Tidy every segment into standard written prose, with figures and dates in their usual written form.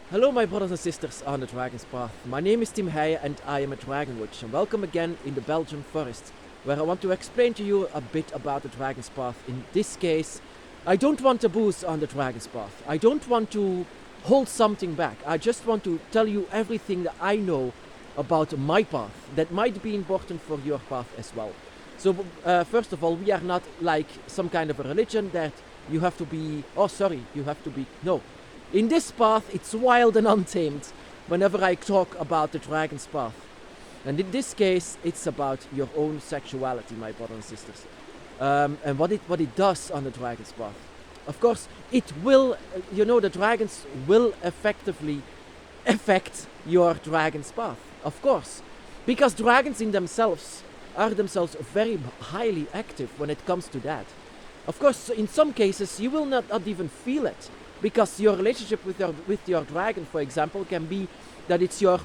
Hello my brothers and sisters on the Dragon's Path. My name is Tim Heijen and I am a Dragon Witch, and welcome again in the Belgian forest, where I want to explain to you a bit about the Dragon's Path. In this case, I don't want taboos on the Dragon's Path. I don't want to hold something back. I just want to tell you everything that I know about my path that might be important for your path as well. So first of all, we are not like some kind of a religion that you have to be, no. In this path, it's wild and untamed whenever I talk about the Dragon's Path. And in this case, it's about your own sexuality, my brothers and sisters. And what it does on the Dragon's Path. Of course, it will, the dragons will effectively affect your Dragon's Path. Of course. Because dragons in themselves are themselves very highly active when it comes to that. Of course, in some cases, you will not even feel it. Because your relationship with your dragon, for example, can be that it's your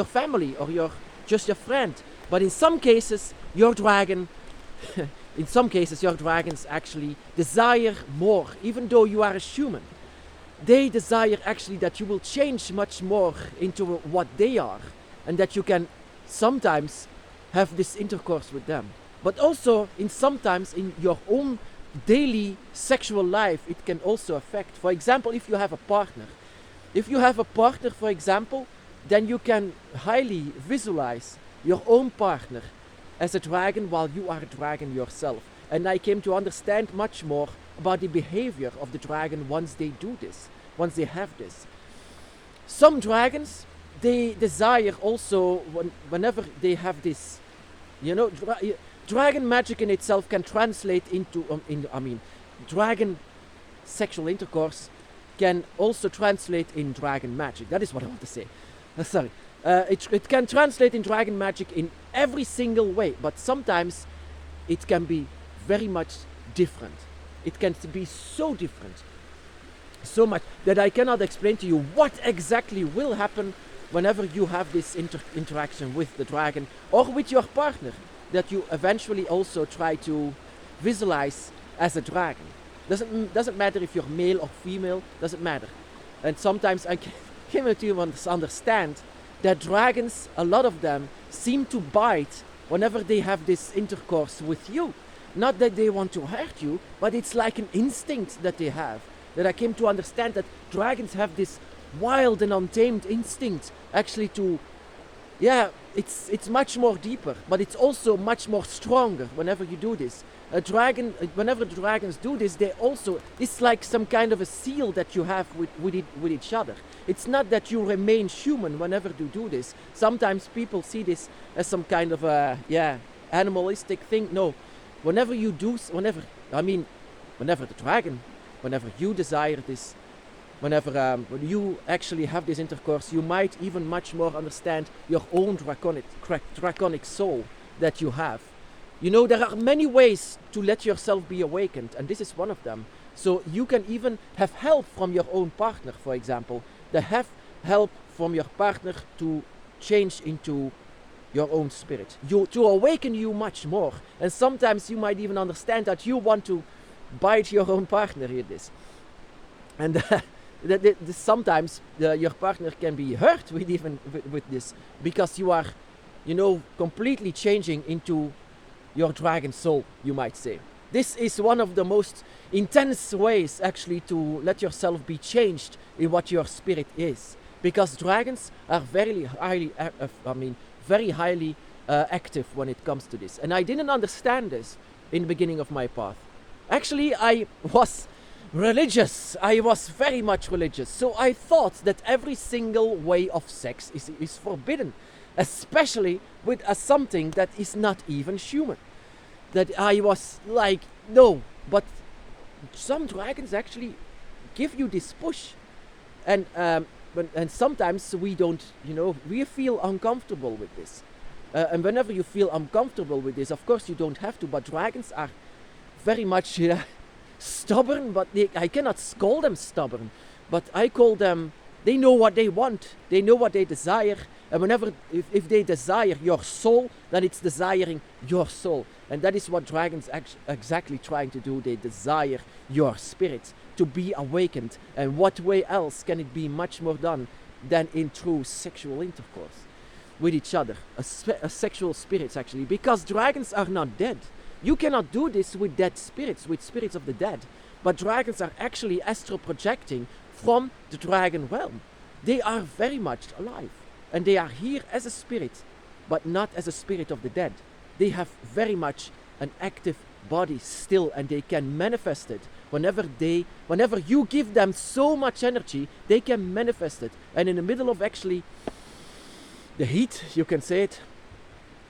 family or just your friend. But in some cases, your dragons actually desire more, even though you are a human. They desire actually that you will change much more into what they are, and that you can sometimes have this intercourse with them. But also, sometimes in your own daily sexual life, it can also affect. For example, if you have a partner, for example, then you can highly visualize your own partner as a dragon while you are a dragon yourself. And I came to understand much more about the behavior of the dragon once they do this, once they have this. Some dragons, they desire also whenever they have this, dragon magic in itself can translate into, dragon sexual intercourse can also translate in dragon magic. That is what I want to say. It can translate in dragon magic in every single way, but sometimes it can be very much different. It can be so different, so much that I cannot explain to you what exactly will happen whenever you have this interaction with the dragon or with your partner, that you eventually also try to visualize as a dragon. Doesn't matter if you're male or female, doesn't matter. And sometimes I came to understand that dragons, a lot of them, seem to bite whenever they have this intercourse with you. Not that they want to hurt you, but it's like an instinct that they have. That I came to understand that dragons have this wild and untamed instinct actually to, it's much more deeper, but it's also much more stronger whenever you do this. Whenever the dragons do this, it's like some kind of a seal that you have with each other. It's not that you remain human whenever you do this. Sometimes people see this as some kind of a, animalistic thing. No, whenever you desire this, when you actually have this intercourse, you might even much more understand your own draconic soul that you have. There are many ways to let yourself be awakened, and this is one of them. So you can even have help from your own partner, for example. Have help from your partner to change into your own spirit, to awaken you much more. And sometimes you might even understand that you want to bite your own partner in this. And sometimes your partner can be hurt with this, because you are, completely changing into your dragon soul, you might say. This is one of the most intense ways actually to let yourself be changed in what your spirit is, because dragons are very highly active when it comes to this. And I didn't understand this in the beginning of my path. Actually, I was religious. I was very much religious. So I thought that every single way of sex is forbidden, especially with something that is not even human. That I was like, no, but some dragons actually give you this push. And sometimes we don't, we feel uncomfortable with this. And whenever you feel uncomfortable with this, of course you don't have to, but dragons are very much stubborn, but I cannot call them stubborn, but I call them, they know what they want, they know what they desire, and if they desire your soul, then it's desiring your soul. And that is what dragons exactly trying to do. They desire your spirit to be awakened. And what way else can it be much more done than in true sexual intercourse with each other, a sexual spirits actually, because dragons are not dead. You cannot do this with dead spirits, with spirits of the dead, but dragons are actually astral projecting from the dragon realm. They are very much alive, and they are here as a spirit, but not as a spirit of the dead. They have very much an active body still, and they can manifest it whenever you give them so much energy, they can manifest it. And in the middle of actually the heat, you can say it.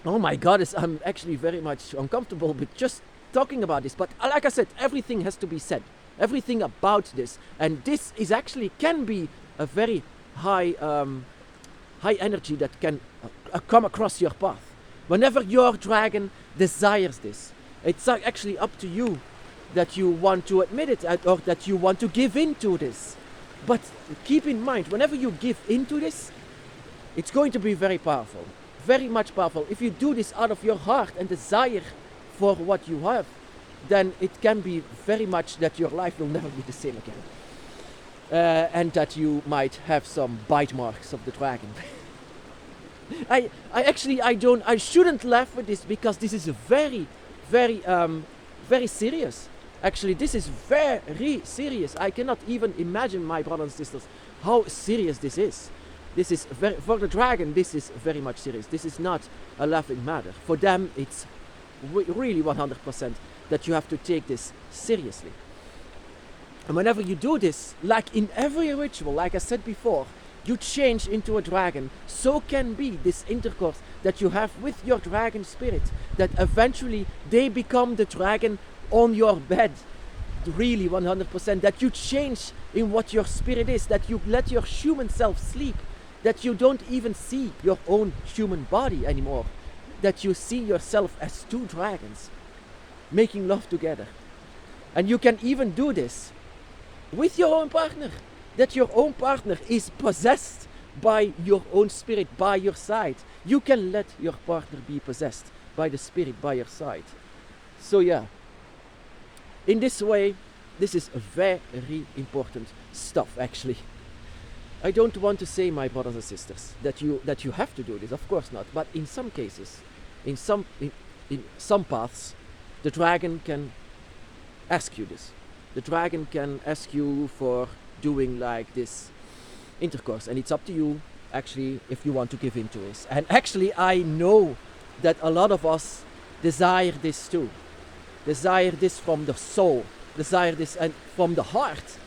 Oh my God, I'm actually very much uncomfortable with just talking about this. But like I said, everything has to be said. Everything about this. And this is actually can be a very high energy that can come across your path. Whenever your dragon desires this, it's actually up to you that you want to admit it or that you want to give in to this. But keep in mind, whenever you give into this, it's going to be very powerful, very much powerful. If you do this out of your heart and desire for what you have, then it can be very much that your life will never be the same again. And that you might have some bite marks of the dragon. I shouldn't laugh with this because this is very serious. Actually, this is very serious. I cannot even imagine, my brothers and sisters, how serious this is. This is for the dragon, this is very much serious. This is not a laughing matter. For them, it's really 100% that you have to take this seriously. And whenever you do this, like in every ritual, like I said before, you change into a dragon. So can be this intercourse that you have with your dragon spirit, that eventually they become the dragon on your bed. Really 100%. That you change in what your spirit is, that you let your human self sleep, that you don't even see your own human body anymore, that you see yourself as two dragons making love together. And you can even do this with your own partner, that your own partner is possessed by your own spirit by your side. You can let your partner be possessed by the spirit by your side. So yeah, in this way, this is very important stuff actually. I don't want to say, my brothers and sisters, that you have to do this, of course not. But in some cases, in some paths, the dragon can ask you this. The dragon can ask you for doing like this intercourse, and it's up to you actually if you want to give in to this. And actually, I know that a lot of us desire this too. Desire this from the soul. Desire this and from the heart.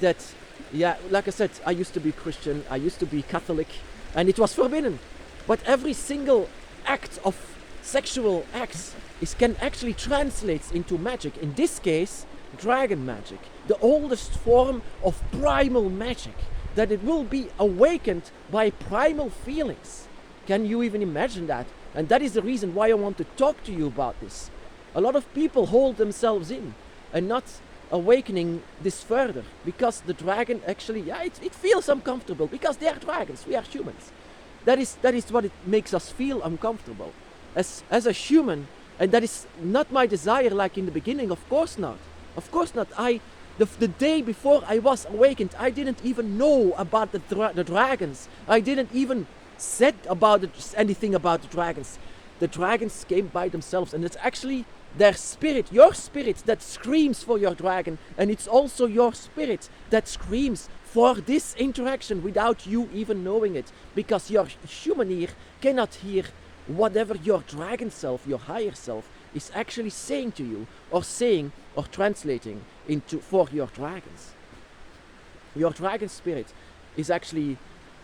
That, yeah, like I said, I used to be Christian, I used to be Catholic, and it was forbidden. But every single act of sexual acts can actually translate into magic. In this case, dragon magic, the oldest form of primal magic, that it will be awakened by primal feelings. Can you even imagine that? And that is the reason why I want to talk to you about this. A lot of people hold themselves in and not awakening this further, because the dragon actually, yeah, it feels uncomfortable because they are dragons, we are humans. That is what it makes us feel uncomfortable as a human, and that is not my desire like in the beginning, of course not. Of course not. The day before I was awakened, I didn't even know about the dragons. I didn't even said about anything about the dragons. The dragons came by themselves, and it's actually their spirit, your spirit, that screams for your dragon, and it's also your spirit that screams for this interaction without you even knowing it, because your human ear cannot hear whatever your dragon self, your higher self, is actually saying to you, or saying, or translating into for your dragons. Your dragon spirit is actually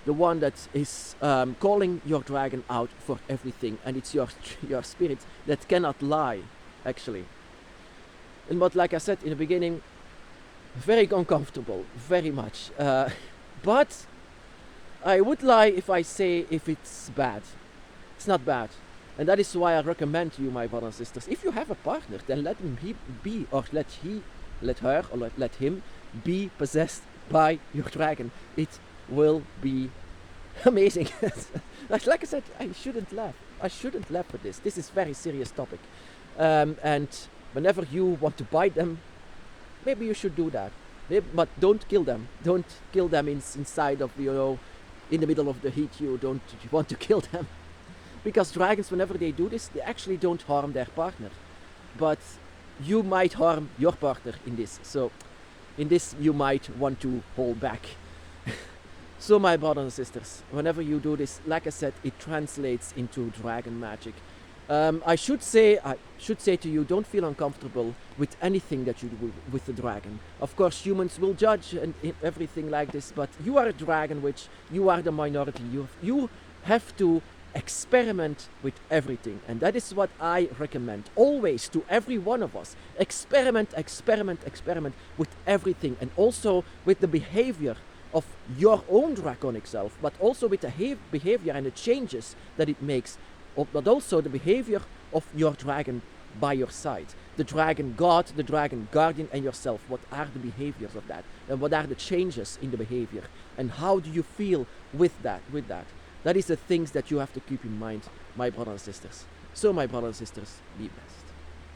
the one that is calling your dragon out for everything, and it's your spirit that cannot lie, actually. And but like I said in the beginning, very uncomfortable, very much. But I would lie if I say if it's bad. It's not bad. And that is why I recommend to you, my brothers and sisters, if you have a partner, then let him be, or let her, or let him be possessed by your dragon. It will be amazing. Like I said, I shouldn't laugh. I shouldn't laugh at this. This is a very serious topic. And whenever you want to bite them, maybe you should do that. But don't kill them. Don't kill them inside of, in the middle of the heat. You don't want to kill them. Because dragons, whenever they do this, they actually don't harm their partner. But you might harm your partner in this. So in this you might want to hold back. So my brothers and sisters, whenever you do this, like I said, it translates into dragon magic. I should say to you, don't feel uncomfortable with anything that you do with the dragon. Of course, humans will judge and everything like this, but you are a dragon, which you are the minority. You have to experiment with everything, and that is what I recommend always to every one of us. Experiment with everything, and also with the behavior of your own draconic self, but also with the behavior and the changes that it makes, but also the behavior of your dragon by your side. The dragon god, the dragon guardian, and yourself. What are the behaviors of that? And what are the changes in the behavior? And how do you feel with that? That is the things that you have to keep in mind, my brothers and sisters. So my brothers and sisters, be blessed.